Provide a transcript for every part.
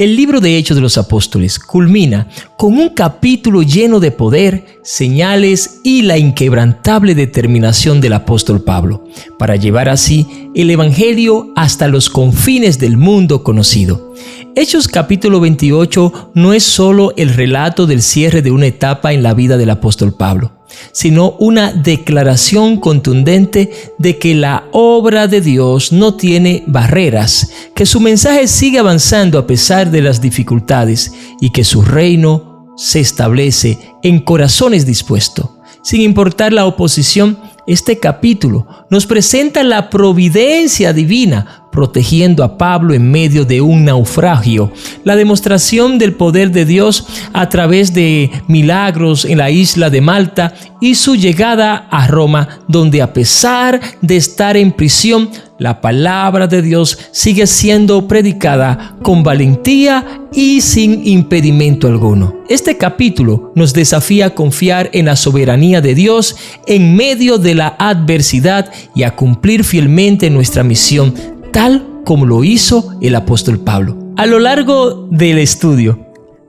El libro de Hechos de los Apóstoles culmina con un capítulo lleno de poder, señales y la inquebrantable determinación del apóstol Pablo para llevar así el evangelio hasta los confines del mundo conocido. Hechos capítulo 28 no es solo el relato del cierre de una etapa en la vida del apóstol Pablo, sino una declaración contundente de que la obra de Dios no tiene barreras, que su mensaje sigue avanzando a pesar de las dificultades y que su reino se establece en corazones dispuestos. Sin importar la oposición, este capítulo nos presenta la providencia divina protegiendo a Pablo en medio de un naufragio, la demostración del poder de Dios a través de milagros en la isla de Malta y su llegada a Roma, donde a pesar de estar en prisión, la palabra de Dios sigue siendo predicada con valentía y sin impedimento alguno. Este capítulo nos desafía a confiar en la soberanía de Dios en medio de la adversidad y a cumplir fielmente nuestra misión, tal como lo hizo el apóstol Pablo. A lo largo del estudio,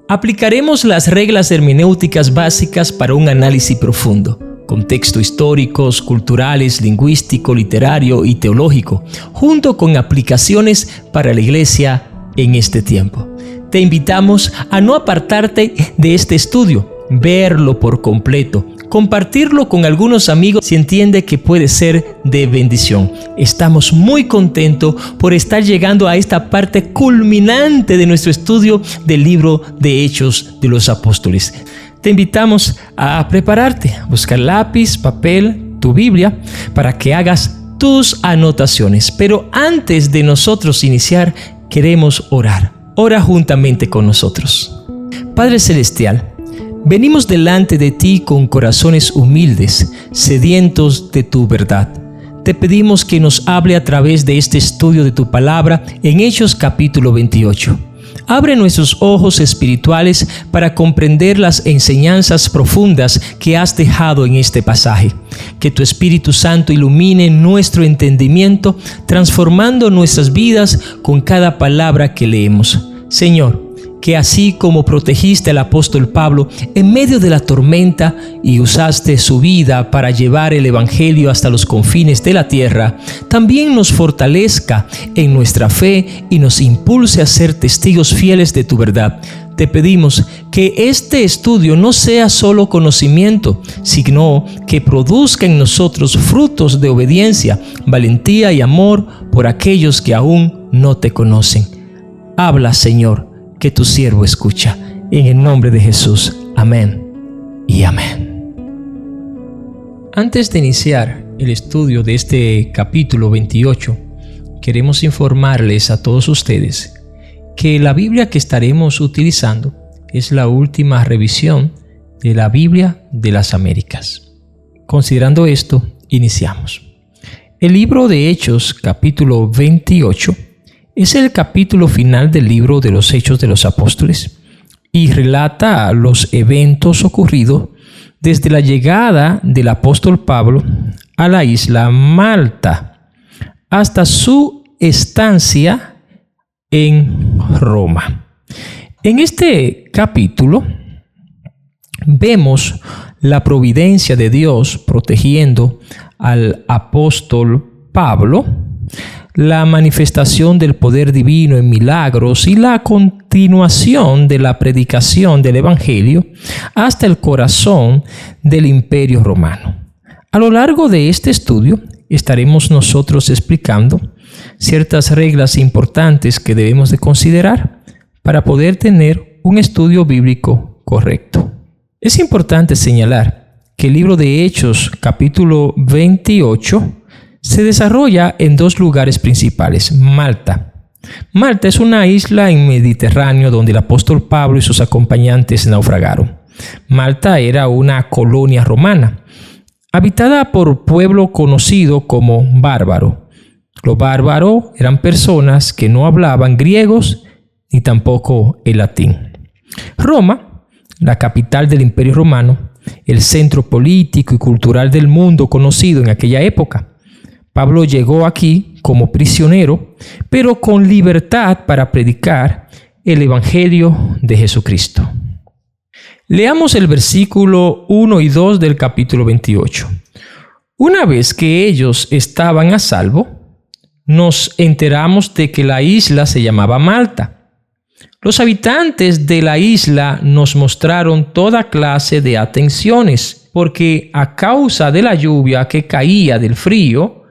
aplicaremos las reglas hermenéuticas básicas para un análisis profundo. Contextos históricos, culturales, lingüístico, literario y teológico, junto con aplicaciones para la iglesia en este tiempo. Te invitamos a no apartarte de este estudio, verlo por completo, compartirlo con algunos amigos si entiende que puede ser de bendición. Estamos muy contentos por estar llegando a esta parte culminante de nuestro estudio del libro de Hechos de los Apóstoles. Te invitamos a prepararte, a buscar lápiz, papel, tu Biblia, para que hagas tus anotaciones. Pero antes de nosotros iniciar, queremos orar. Ora juntamente con nosotros. Padre Celestial, venimos delante de ti con corazones humildes, sedientos de tu verdad. Te pedimos que nos hable a través de este estudio de tu palabra en Hechos capítulo 28. Abre nuestros ojos espirituales para comprender las enseñanzas profundas que has dejado en este pasaje. Que tu Espíritu Santo ilumine nuestro entendimiento, transformando nuestras vidas con cada palabra que leemos. Señor, que así como protegiste al apóstol Pablo en medio de la tormenta y usaste su vida para llevar el evangelio hasta los confines de la tierra, también nos fortalezca en nuestra fe y nos impulse a ser testigos fieles de tu verdad. Te pedimos que este estudio no sea solo conocimiento, sino que produzca en nosotros frutos de obediencia, valentía y amor por aquellos que aún no te conocen. Habla, Señor, que tu siervo escucha. En el nombre de Jesús. Amén y amén. Antes de iniciar el estudio de este capítulo 28, queremos informarles a todos ustedes que la Biblia que estaremos utilizando es la última revisión de la Biblia de las Américas. Considerando esto, iniciamos. El libro de Hechos, capítulo 28, es el capítulo final del libro de los Hechos de los Apóstoles y relata los eventos ocurridos desde la llegada del apóstol Pablo a la isla Malta hasta su estancia en Roma. En este capítulo vemos la providencia de Dios protegiendo al apóstol Pablo, la manifestación del poder divino en milagros y la continuación de la predicación del evangelio hasta el corazón del Imperio Romano. A lo largo de este estudio estaremos nosotros explicando ciertas reglas importantes que debemos de considerar para poder tener un estudio bíblico correcto. Es importante señalar que el libro de Hechos, capítulo 28, se desarrolla en dos lugares principales. Malta. Malta es una isla en Mediterráneo donde el apóstol Pablo y sus acompañantes naufragaron. Malta era una colonia romana, habitada por pueblo conocido como bárbaro. Los bárbaros eran personas que no hablaban griegos ni tampoco el latín. Roma, la capital del Imperio Romano, el centro político y cultural del mundo conocido en aquella época. Pablo llegó aquí como prisionero, pero con libertad para predicar el Evangelio de Jesucristo. Leamos el versículo 1 y 2 del capítulo 28. Una vez que ellos estaban a salvo, nos enteramos de que la isla se llamaba Malta. Los habitantes de la isla nos mostraron toda clase de atenciones, porque a causa de la lluvia que caía del frío,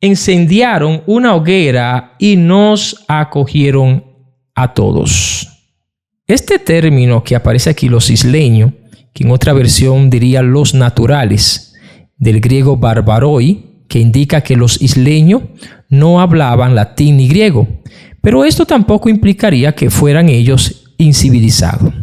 incendiaron una hoguera y nos acogieron a todos. Este término que aparece aquí, los isleños, que en otra versión diría los naturales, del griego barbaroi, que indica que los isleños no hablaban latín ni griego, pero esto tampoco implicaría que fueran ellos incivilizados.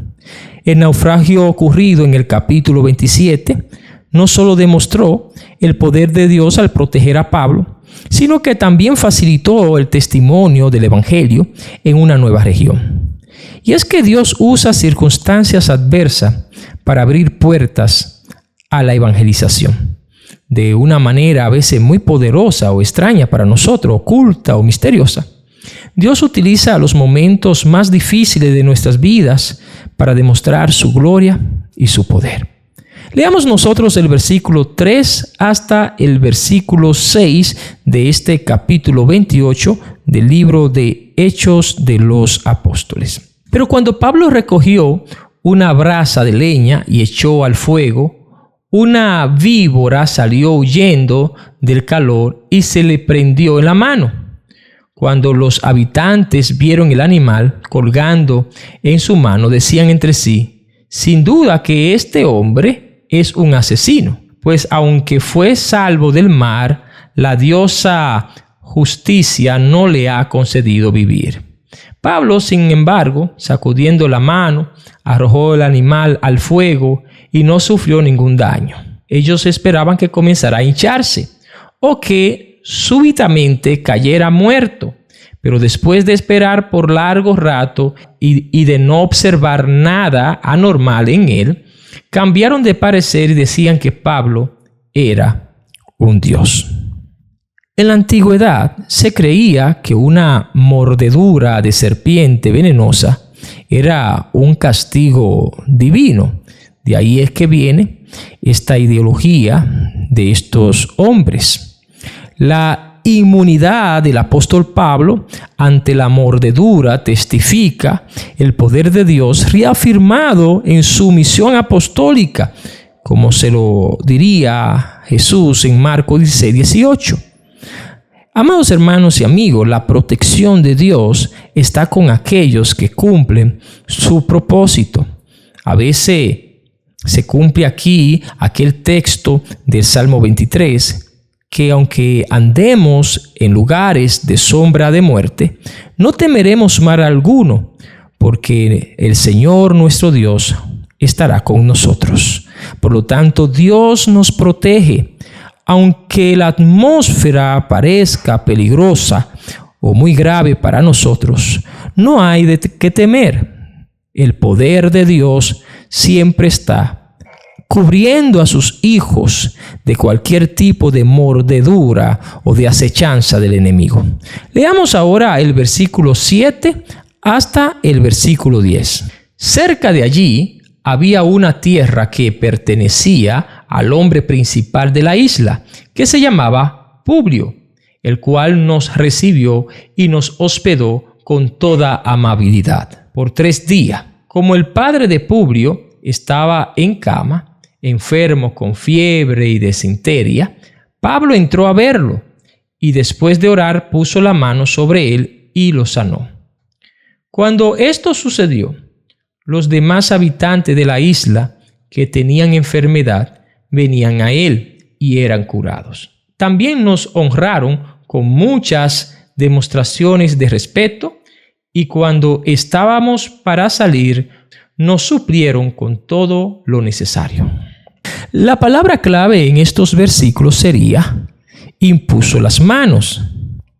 El naufragio ocurrido en el capítulo 27 no solo demostró el poder de Dios al proteger a Pablo, sino que también facilitó el testimonio del Evangelio en una nueva región. Y es que Dios usa circunstancias adversas para abrir puertas a la evangelización, de una manera a veces muy poderosa o extraña para nosotros, oculta o misteriosa. Dios utiliza los momentos más difíciles de nuestras vidas para demostrar su gloria y su poder. Leamos nosotros el versículo 3 hasta el versículo 6 de este capítulo 28 del libro de Hechos de los Apóstoles. Pero cuando Pablo recogió una brasa de leña y echó al fuego, una víbora salió huyendo del calor y se le prendió en la mano. Cuando los habitantes vieron el animal colgando en su mano, decían entre sí: sin duda que este hombre es un asesino, pues aunque fue salvo del mar, la diosa Justicia no le ha concedido vivir. Pablo, sin embargo, sacudiendo la mano, arrojó el animal al fuego y no sufrió ningún daño. Ellos esperaban que comenzara a hincharse o que súbitamente cayera muerto, pero después de esperar por largo rato y de no observar nada anormal en él, cambiaron de parecer y decían que Pablo era un dios. En la antigüedad se creía que una mordedura de serpiente venenosa era un castigo divino. De ahí es que viene esta ideología de estos hombres. La inmunidad del apóstol Pablo ante la mordedura testifica el poder de Dios reafirmado en su misión apostólica, como se lo diría Jesús en Marcos 16:18. Amados hermanos y amigos, la protección de Dios está con aquellos que cumplen su propósito. A veces se cumple aquí aquel texto del Salmo 23, que aunque andemos en lugares de sombra de muerte, no temeremos mal alguno, porque el Señor nuestro Dios estará con nosotros. Por lo tanto, Dios nos protege. Aunque la atmósfera parezca peligrosa o muy grave para nosotros, no hay de qué temer. El poder de Dios siempre está cubriendo a sus hijos de cualquier tipo de mordedura o de acechanza del enemigo. Leamos ahora el versículo 7 hasta el versículo 10. Cerca de allí había una tierra que pertenecía al hombre principal de la isla, que se llamaba Publio, el cual nos recibió y nos hospedó con toda amabilidad por 3 días. Como el padre de Publio estaba en cama, enfermo con fiebre y desinteria, Pablo entró a verlo y después de orar puso la mano sobre él y lo sanó. Cuando esto sucedió, los demás habitantes de la isla que tenían enfermedad venían a él y eran curados. También nos honraron con muchas demostraciones de respeto y cuando estábamos para salir, nos suplieron con todo lo necesario. La palabra clave en estos versículos sería impuso las manos,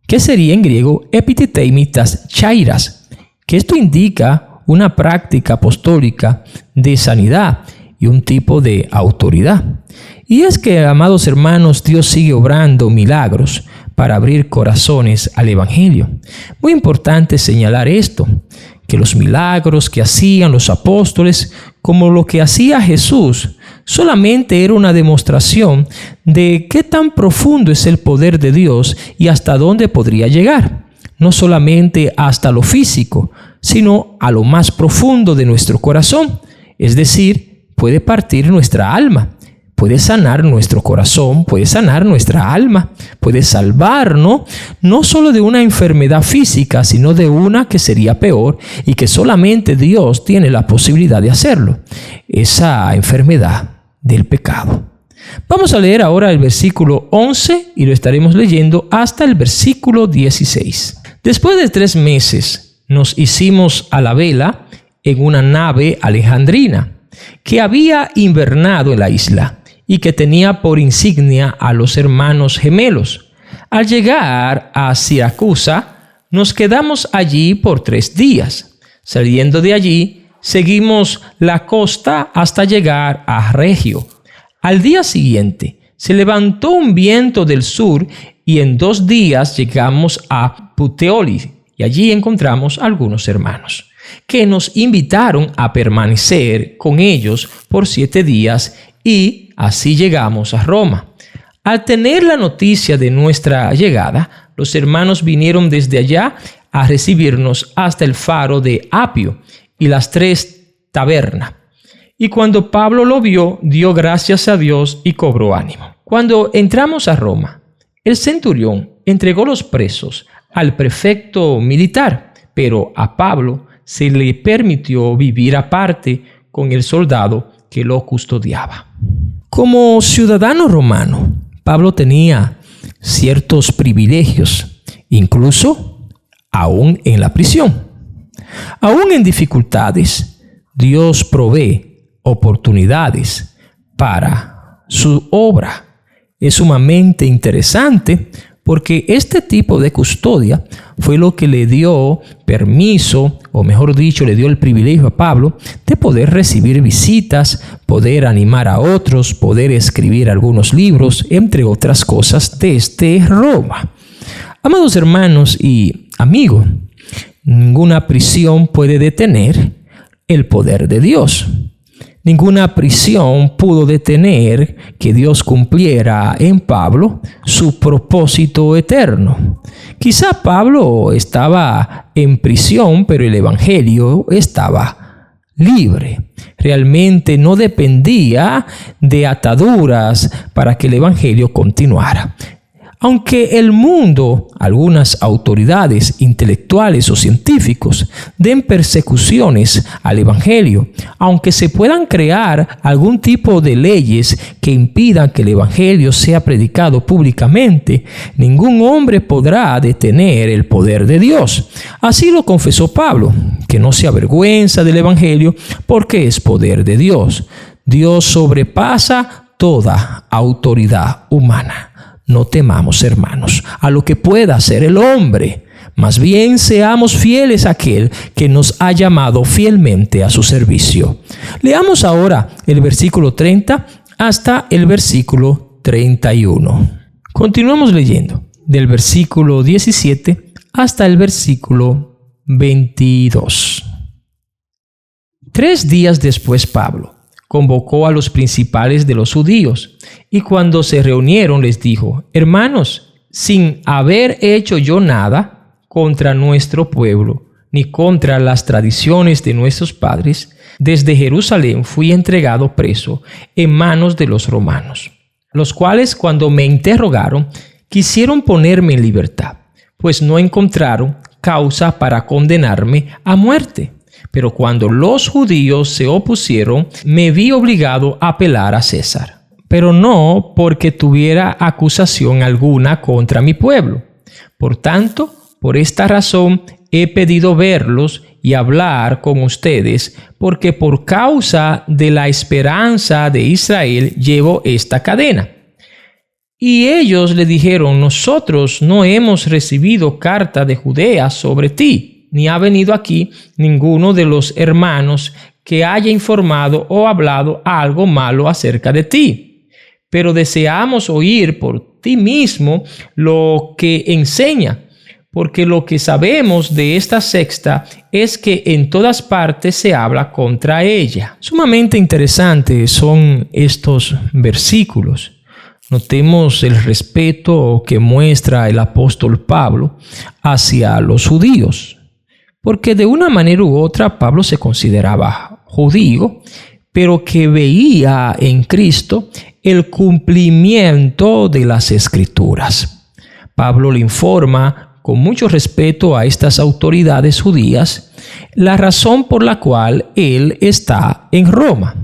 que sería en griego epititeimitas chairas, que esto indica una práctica apostólica de sanidad y un tipo de autoridad. Y es que, amados hermanos, Dios sigue obrando milagros para abrir corazones al Evangelio. Muy importante señalar esto, que los milagros que hacían los apóstoles, como lo que hacía Jesús, solamente era una demostración de qué tan profundo es el poder de Dios y hasta dónde podría llegar. No solamente hasta lo físico, sino a lo más profundo de nuestro corazón. Es decir, puede partir nuestra alma, puede sanar nuestro corazón, puede sanar nuestra alma, puede salvarnos, no solo de una enfermedad física, sino de una que sería peor y que solamente Dios tiene la posibilidad de hacerlo. Esa enfermedad del pecado. Vamos a leer ahora el versículo 11 y lo estaremos leyendo hasta el versículo 16. Después de 3 meses nos hicimos a la vela en una nave alejandrina que había invernado en la isla y que tenía por insignia a los hermanos gemelos. Al llegar a Siracusa, nos quedamos allí por 3 días. Saliendo de allí, seguimos la costa hasta llegar a Regio. Al día siguiente, se levantó un viento del sur y en 2 días llegamos a Puteoli y allí encontramos algunos hermanos que nos invitaron a permanecer con ellos por 7 días y así llegamos a Roma. Al tener la noticia de nuestra llegada, los hermanos vinieron desde allá a recibirnos hasta el faro de Apio y las 3 tabernas. Y cuando Pablo lo vio, dio gracias a Dios y cobró ánimo. Cuando entramos a Roma, el centurión entregó los presos al prefecto militar, pero a Pablo se le permitió vivir aparte con el soldado que lo custodiaba. Como ciudadano romano, Pablo tenía ciertos privilegios, incluso aún en la prisión. Aún en dificultades, Dios provee oportunidades para su obra. Es sumamente interesante porque este tipo de custodia fue lo que le dio permiso, o mejor dicho, le dio el privilegio a Pablo de poder recibir visitas, poder animar a otros, poder escribir algunos libros, entre otras cosas, desde Roma. Amados hermanos y amigos, ninguna prisión puede detener el poder de Dios. Ninguna prisión pudo detener que Dios cumpliera en Pablo su propósito eterno. Quizá Pablo estaba en prisión, pero el evangelio estaba libre. Realmente no dependía de ataduras para que el evangelio continuara. Aunque el mundo, algunas autoridades intelectuales o científicos den persecuciones al evangelio, aunque se puedan crear algún tipo de leyes que impidan que el evangelio sea predicado públicamente, ningún hombre podrá detener el poder de Dios. Así lo confesó Pablo, que no se avergüenza del evangelio porque es poder de Dios. Dios sobrepasa toda autoridad humana. No temamos, hermanos, a lo que pueda hacer el hombre. Más bien seamos fieles a aquel que nos ha llamado fielmente a su servicio. Leamos ahora el versículo 30 hasta el versículo 31. Continuamos leyendo del versículo 17 hasta el versículo 22. 3 días después Pablo convocó a los principales de los judíos y cuando se reunieron les dijo: hermanos, sin haber hecho yo nada contra nuestro pueblo ni contra las tradiciones de nuestros padres, desde Jerusalén fui entregado preso en manos de los romanos, los cuales cuando me interrogaron quisieron ponerme en libertad, pues no encontraron causa para condenarme a muerte. Pero cuando los judíos se opusieron, me vi obligado a apelar a César, pero no porque tuviera acusación alguna contra mi pueblo. Por tanto, por esta razón he pedido verlos y hablar con ustedes, porque por causa de la esperanza de Israel llevo esta cadena. Y ellos le dijeron: nosotros no hemos recibido carta de Judea sobre ti, ni ha venido aquí ninguno de los hermanos que haya informado o hablado algo malo acerca de ti. Pero deseamos oír por ti mismo lo que enseña, porque lo que sabemos de esta secta es que en todas partes se habla contra ella. Sumamente interesantes son estos versículos. Notemos el respeto que muestra el apóstol Pablo hacia los judíos, porque de una manera u otra Pablo se consideraba judío, pero que veía en Cristo el cumplimiento de las Escrituras. Pablo le informa con mucho respeto a estas autoridades judías la razón por la cual él está en Roma,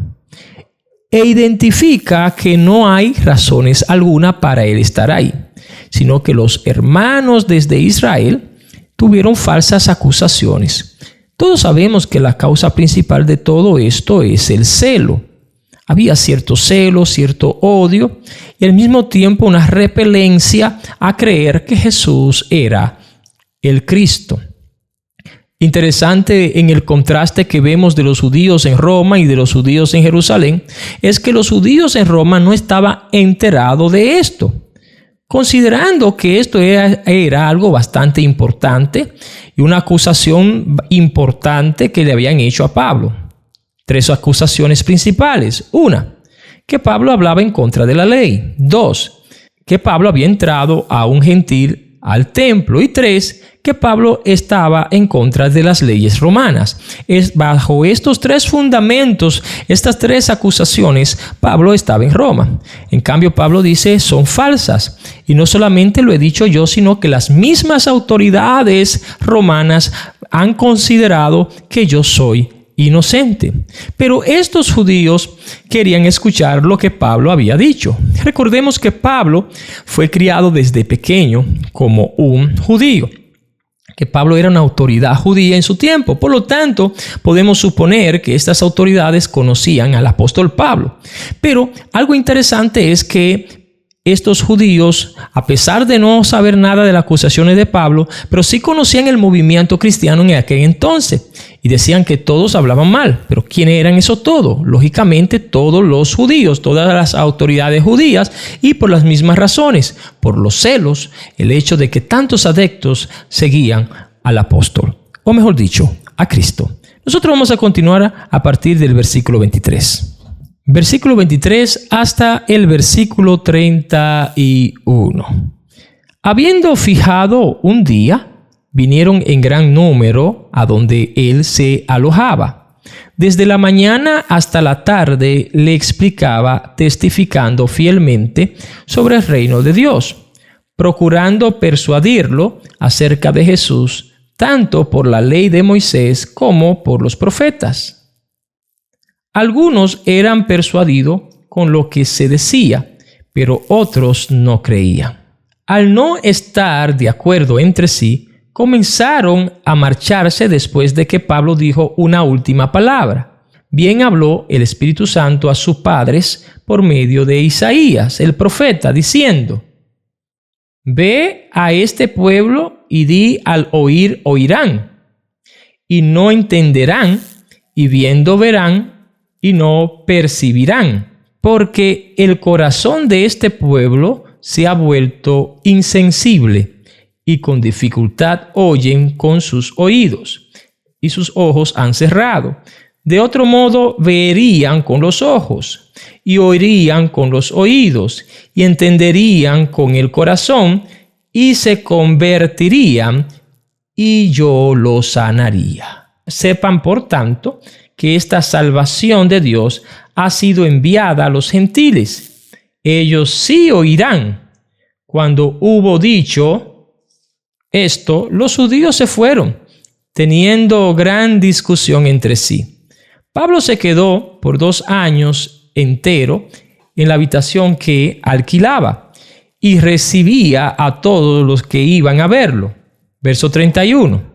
e identifica que no hay razones alguna para él estar ahí, sino que los hermanos desde Israel tuvieron falsas acusaciones. Todos sabemos que la causa principal de todo esto es el celo. Había cierto celo, cierto odio y al mismo tiempo una repelencia a creer que Jesús era el Cristo. Interesante en el contraste que vemos de los judíos en Roma y de los judíos en Jerusalén, es que los judíos en Roma no estaban enterados de esto, considerando que esto era algo bastante importante y una acusación importante que le habían hecho a Pablo. 3 acusaciones principales. 1, que Pablo hablaba en contra de la ley. 2, que Pablo había entrado a un gentil al templo. Y 3, que Pablo estaba en contra de las leyes romanas. Es bajo estos 3 fundamentos, estas 3 acusaciones, Pablo estaba en Roma. En cambio, Pablo dice, son falsas. Y no solamente lo he dicho yo, sino que las mismas autoridades romanas han considerado que yo soy inocente. Pero estos judíos querían escuchar lo que Pablo había dicho. Recordemos que Pablo fue criado desde pequeño como un judío, que Pablo era una autoridad judía en su tiempo. Por lo tanto, podemos suponer que estas autoridades conocían al apóstol Pablo. Pero algo interesante es que estos judíos, a pesar de no saber nada de las acusaciones de Pablo, pero sí conocían el movimiento cristiano en aquel entonces y decían que todos hablaban mal. Pero ¿quiénes eran esos todos? Lógicamente todos los judíos, todas las autoridades judías, y por las mismas razones, por los celos, el hecho de que tantos adeptos seguían al apóstol, o mejor dicho, a Cristo. Nosotros vamos a continuar a partir del versículo 23. Versículo 23 hasta el versículo 31. Habiendo fijado un día, vinieron en gran número a donde él se alojaba. Desde la mañana hasta la tarde le explicaba, testificando fielmente sobre el reino de Dios, procurando persuadirlo acerca de Jesús, tanto por la ley de Moisés como por los profetas. Algunos eran persuadidos con lo que se decía, pero otros no creían. Al no estar de acuerdo entre sí, comenzaron a marcharse después de que Pablo dijo una última palabra. Bien habló el Espíritu Santo a sus padres por medio de Isaías, el profeta, diciendo: Ve a este pueblo y di al oír, oirán, y no entenderán, y viendo verán, y no percibirán, porque el corazón de este pueblo se ha vuelto insensible, y con dificultad oyen con sus oídos, y sus ojos han cerrado. De otro modo verían con los ojos, y oirían con los oídos, y entenderían con el corazón, y se convertirían, y yo los sanaría. Sepan, por tanto, que esta salvación de Dios ha sido enviada a los gentiles. Ellos sí oirán. Cuando hubo dicho esto, los judíos se fueron, teniendo gran discusión entre sí. Pablo se quedó por 2 años entero en la habitación que alquilaba y recibía a todos los que iban a verlo. Verso 31.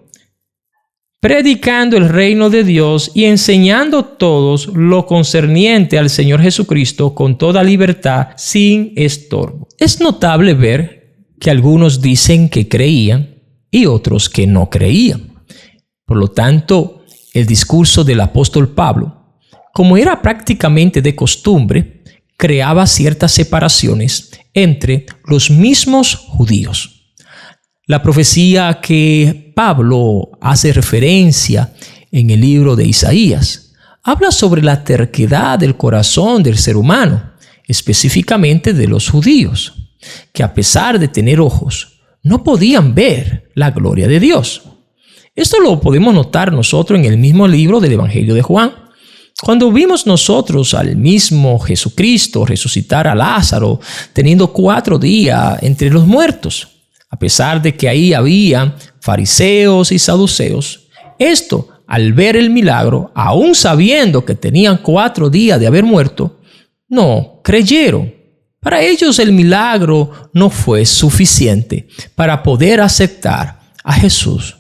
Predicando el reino de Dios y enseñando a todos lo concerniente al Señor Jesucristo con toda libertad, sin estorbo. Es notable ver que algunos dicen que creían y otros que no creían. Por lo tanto, el discurso del apóstol Pablo, como era prácticamente de costumbre, creaba ciertas separaciones entre los mismos judíos. La profecía que Pablo hace referencia en el libro de Isaías habla sobre la terquedad del corazón del ser humano, específicamente de los judíos, que a pesar de tener ojos, no podían ver la gloria de Dios. Esto lo podemos notar nosotros en el mismo libro del Evangelio de Juan. Cuando vimos nosotros al mismo Jesucristo resucitar a Lázaro, teniendo 4 días entre los muertos, a pesar de que ahí había fariseos y saduceos, esto, al ver el milagro, aún sabiendo que tenían 4 días de haber muerto, no creyeron. Para ellos el milagro no fue suficiente para poder aceptar a Jesús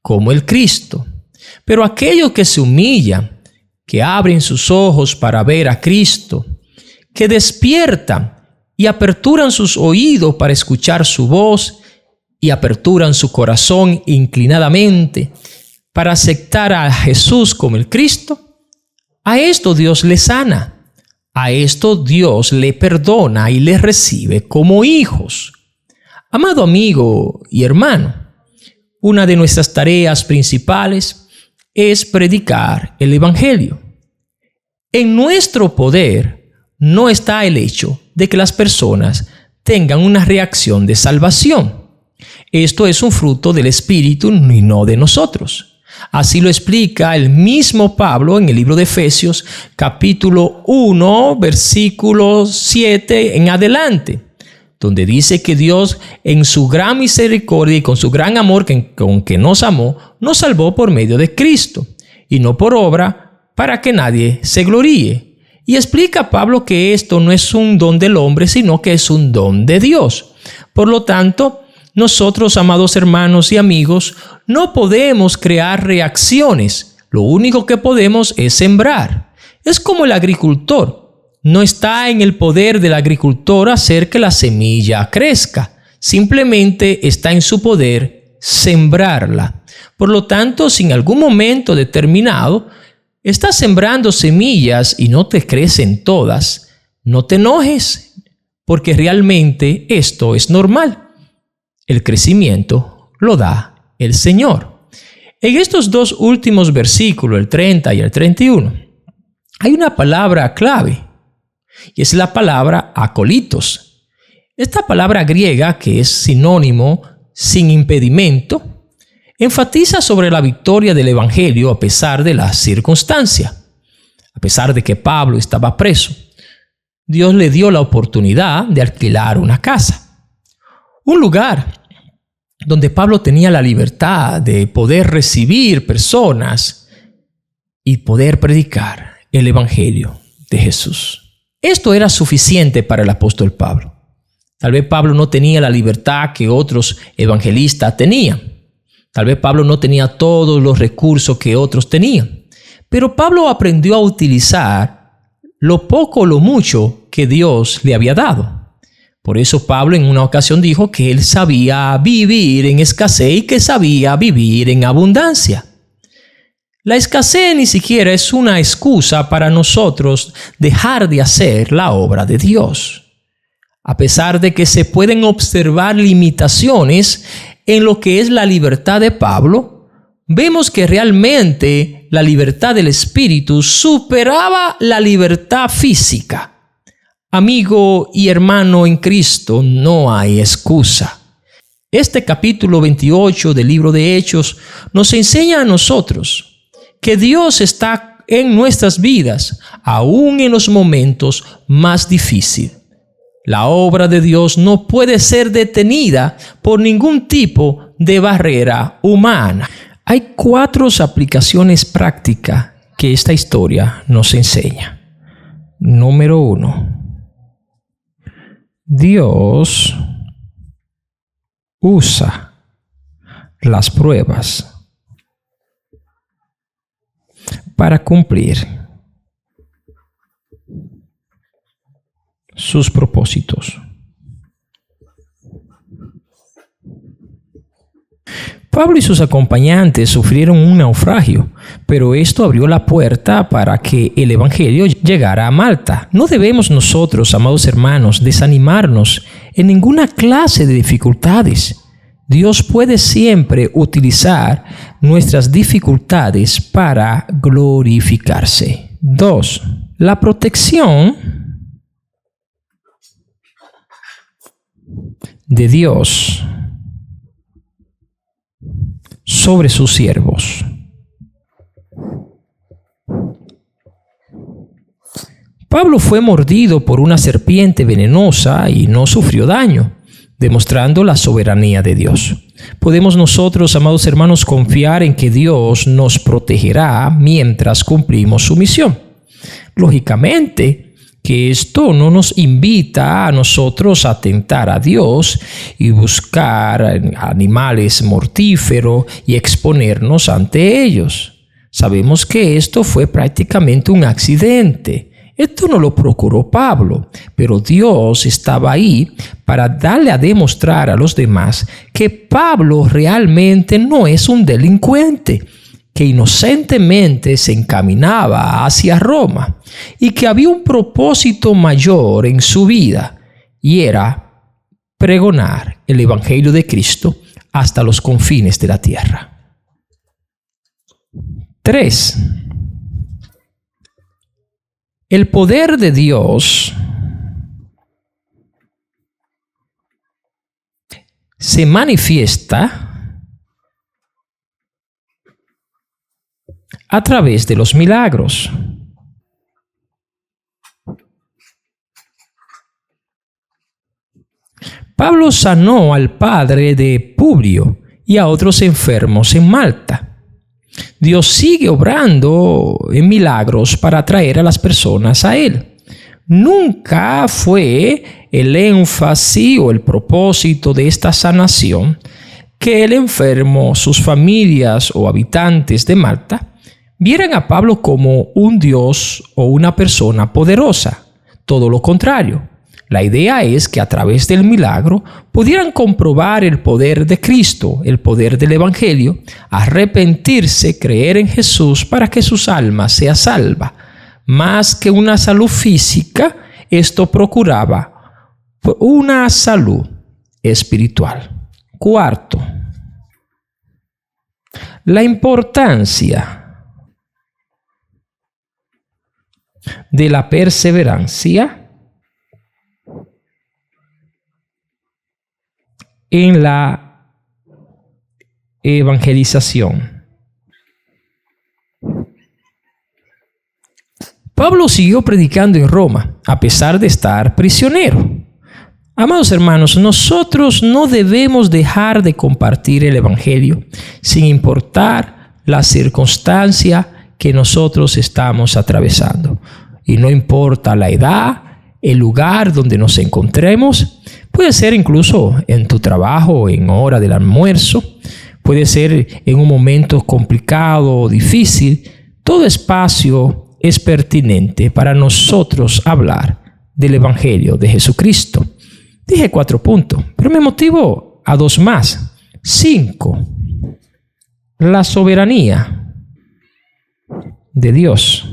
como el Cristo. Pero aquellos que se humillan, que abren sus ojos para ver a Cristo, que despiertan y aperturan sus oídos para escuchar su voz y aperturan su corazón inclinadamente para aceptar a Jesús como el Cristo, a esto Dios le sana. A esto Dios le perdona y le recibe como hijos. Amado amigo y hermano, una de nuestras tareas principales es predicar el Evangelio. En nuestro poder no está el hecho de que las personas tengan una reacción de salvación. Esto es un fruto del Espíritu y no de nosotros. Así lo explica el mismo Pablo en el libro de Efesios, capítulo 1, versículo 7 en adelante, donde dice que Dios, en su gran misericordia y con su gran amor con que nos amó, nos salvó por medio de Cristo, y no por obra, para que nadie se gloríe. Y explica Pablo que esto no es un don del hombre, sino que es un don de Dios. Por lo tanto, nosotros, amados hermanos y amigos, no podemos crear reacciones. Lo único que podemos es sembrar. Es como el agricultor. No está en el poder del agricultor hacer que la semilla crezca. Simplemente está en su poder sembrarla. Por lo tanto, si en algún momento determinado estás sembrando semillas y no te crecen todas, no te enojes, porque realmente esto es normal. El crecimiento lo da el Señor. En estos 2 últimos versículos, el 30 y el 31, hay una palabra clave, y es la palabra acolitos. Esta palabra griega, que es sinónimo sin impedimento, enfatiza sobre la victoria del Evangelio a pesar de la circunstancia. A pesar de que Pablo estaba preso, Dios le dio la oportunidad de alquilar una casa. Un lugar donde Pablo tenía la libertad de poder recibir personas y poder predicar el Evangelio de Jesús. Esto era suficiente para el apóstol Pablo. Tal vez Pablo no tenía la libertad que otros evangelistas tenían. Tal vez Pablo no tenía todos los recursos que otros tenían. Pero Pablo aprendió a utilizar lo poco o lo mucho que Dios le había dado. Por eso Pablo en una ocasión dijo que él sabía vivir en escasez y que sabía vivir en abundancia. La escasez ni siquiera es una excusa para nosotros dejar de hacer la obra de Dios. A pesar de que se pueden observar limitaciones en lo que es la libertad de Pablo, vemos que realmente la libertad del espíritu superaba la libertad física. Amigo y hermano en Cristo, no hay excusa. Este capítulo 28 del libro de Hechos nos enseña a nosotros que Dios está en nuestras vidas, aún en los momentos más difíciles. La obra de Dios no puede ser detenida por ningún tipo de barrera humana. Hay 4 aplicaciones prácticas que esta historia nos enseña. Número 1. Dios usa las pruebas para cumplir sus propósitos. Pablo y sus acompañantes sufrieron un naufragio, pero esto abrió la puerta para que el Evangelio llegara a Malta. No debemos nosotros, amados hermanos, desanimarnos en ninguna clase de dificultades. Dios puede siempre utilizar nuestras dificultades para glorificarse. 2. La protección de Dios sobre sus siervos. Pablo fue mordido por una serpiente venenosa y no sufrió daño, demostrando la soberanía de Dios. Podemos nosotros, amados hermanos, confiar en que Dios nos protegerá mientras cumplimos su misión. Lógicamente, que esto no nos invita a nosotros a tentar a Dios y buscar animales mortíferos y exponernos ante ellos. Sabemos que esto fue prácticamente un accidente. Esto no lo procuró Pablo, pero Dios estaba ahí para darle a demostrar a los demás que Pablo realmente no es un delincuente, que inocentemente se encaminaba hacia Roma y que había un propósito mayor en su vida, y era pregonar el Evangelio de Cristo hasta los confines de la tierra. 3. El poder de Dios se manifiesta a través de los milagros. Pablo sanó al padre de Publio y a otros enfermos en Malta. Dios sigue obrando en milagros para atraer a las personas a Él. Nunca fue el énfasis o el propósito de esta sanación que el enfermo, sus familias o habitantes de Malta vieran a Pablo como un Dios o una persona poderosa. Todo lo contrario. La idea es que a través del milagro pudieran comprobar el poder de Cristo, el poder del Evangelio, arrepentirse, creer en Jesús para que sus almas sea salva. Más que una salud física, esto procuraba una salud espiritual. 4. La importancia de la perseverancia en la evangelización. Pablo siguió predicando en Roma a pesar de estar prisionero. Amados hermanos, nosotros no debemos dejar de compartir el Evangelio sin importar la circunstancia que nosotros estamos atravesando. Y no importa la edad, el lugar donde nos encontremos, puede ser incluso en tu trabajo, en hora del almuerzo, puede ser en un momento complicado o difícil. Todo espacio es pertinente para nosotros hablar del Evangelio de Jesucristo. Dije 4 puntos, pero me motivo a 2 más. 5. La soberanía de Dios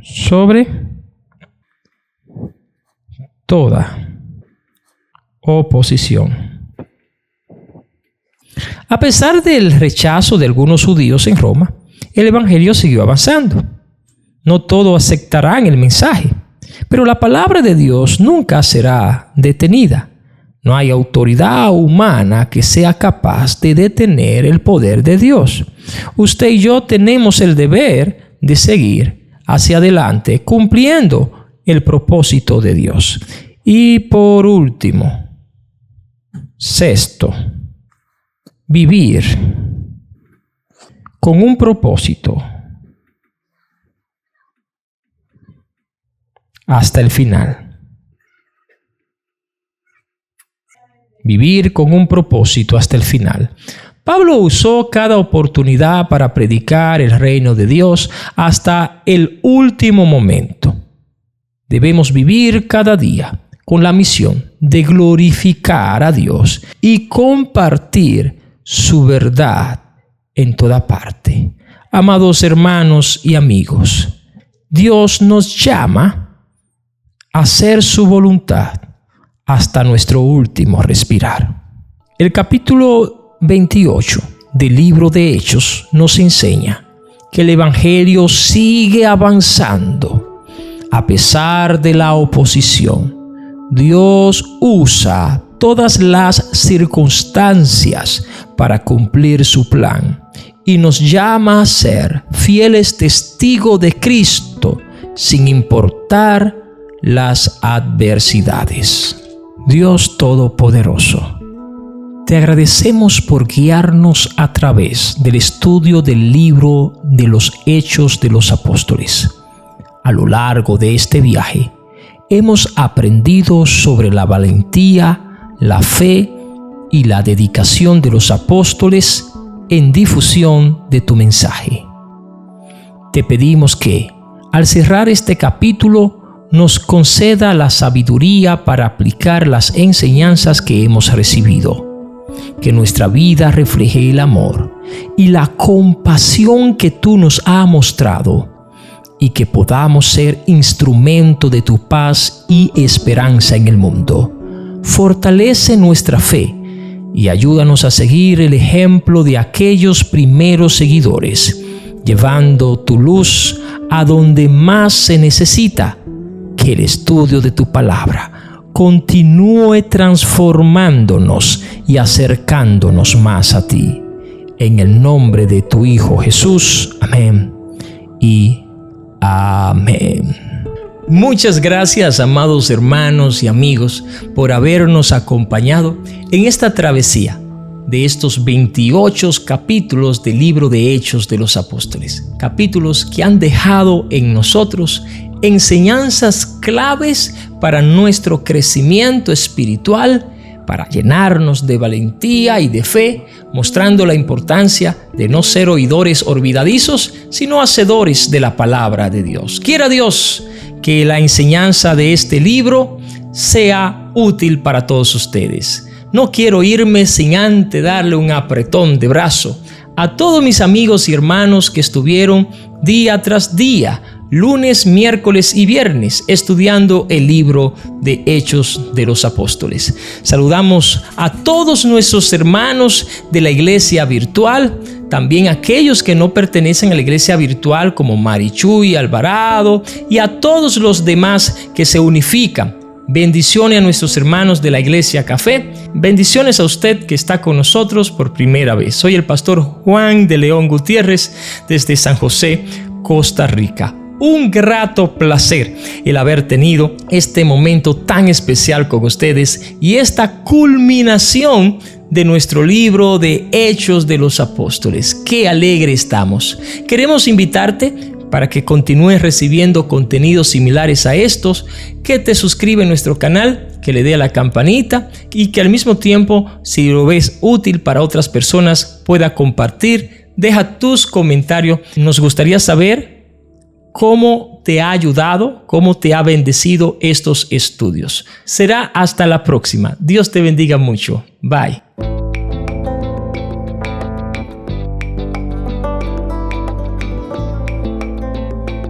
sobre toda oposición. A pesar del rechazo de algunos judíos en Roma, el Evangelio siguió avanzando. No todos aceptarán el mensaje, pero la palabra de Dios nunca será detenida. No hay autoridad humana que sea capaz de detener el poder de Dios. Usted y yo tenemos el deber de seguir hacia adelante cumpliendo el propósito de Dios. Y por último, 6, vivir con un propósito hasta el final. Vivir con un propósito hasta el final. Pablo usó cada oportunidad para predicar el reino de Dios hasta el último momento. Debemos vivir cada día con la misión de glorificar a Dios y compartir su verdad en toda parte. Amados hermanos y amigos, Dios nos llama a hacer su voluntad, hasta nuestro último respirar. El capítulo 28 del libro de Hechos nos enseña que el Evangelio sigue avanzando a pesar de la oposición. Dios usa todas las circunstancias para cumplir su plan y nos llama a ser fieles testigos de Cristo sin importar las adversidades. Dios Todopoderoso, te agradecemos por guiarnos a través del estudio del libro de los Hechos de los Apóstoles. A lo largo de este viaje, hemos aprendido sobre la valentía, la fe y la dedicación de los apóstoles en difusión de tu mensaje. Te pedimos que, al cerrar este capítulo, nos conceda la sabiduría para aplicar las enseñanzas que hemos recibido. Que nuestra vida refleje el amor y la compasión que tú nos has mostrado, y que podamos ser instrumento de tu paz y esperanza en el mundo. Fortalece nuestra fe y ayúdanos a seguir el ejemplo de aquellos primeros seguidores, llevando tu luz a donde más se necesita. Que el estudio de tu palabra continúe transformándonos y acercándonos más a ti. En el nombre de tu Hijo Jesús. Amén y amén. Muchas gracias, amados hermanos y amigos, por habernos acompañado en esta travesía de estos 28 capítulos del libro de Hechos de los Apóstoles. Capítulos que han dejado en nosotros enseñanzas claves para nuestro crecimiento espiritual, para llenarnos de valentía y de fe, mostrando la importancia de no ser oidores olvidadizos, sino hacedores de la palabra de Dios. Quiera Dios que la enseñanza de este libro sea útil para todos ustedes. No quiero irme sin antes darle un apretón de brazo a todos mis amigos y hermanos que estuvieron día tras día, lunes, miércoles y viernes, estudiando el libro de Hechos de los Apóstoles. Saludamos a todos nuestros hermanos de la iglesia virtual, también aquellos que no pertenecen a la iglesia virtual como Marichuy, Alvarado, y a todos los demás que se unifican. Bendiciones a nuestros hermanos de la Iglesia Café. Bendiciones a usted que está con nosotros por primera vez. Soy el pastor Juan de León Gutiérrez desde San José, Costa Rica. Un grato placer el haber tenido este momento tan especial con ustedes y esta culminación de nuestro libro de Hechos de los Apóstoles. Qué alegre estamos. Queremos invitarte para que continúes recibiendo contenidos similares a estos, que te suscribas a nuestro canal, que le dé a la campanita y que al mismo tiempo, si lo ves útil para otras personas, pueda compartir. Deja tus comentarios. Nos gustaría saber cómo te ha ayudado, cómo te ha bendecido estos estudios. Será hasta la próxima. Dios te bendiga mucho. Bye.